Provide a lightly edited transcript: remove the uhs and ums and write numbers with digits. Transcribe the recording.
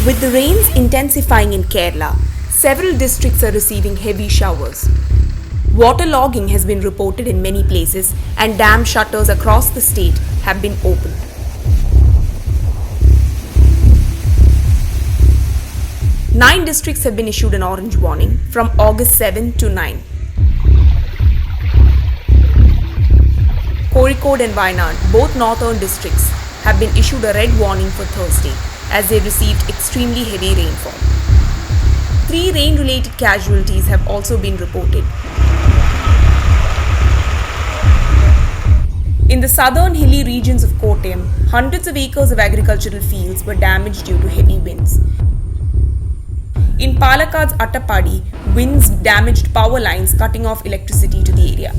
With the rains intensifying in Kerala, several districts are receiving heavy showers. Waterlogging has been reported in many places and dam shutters across the state have been opened. Nine districts have been issued an orange warning from August 7 to 9. Kozhikode and Wayanad, both northern districts, have been issued a red warning for Thursday as they received extremely heavy rainfall. 3 rain-related casualties have also been reported. In the southern hilly regions of Kottayam, hundreds of acres of agricultural fields were damaged due to heavy winds. In Palakkad's Attapadi, winds damaged power lines, cutting off electricity to the area.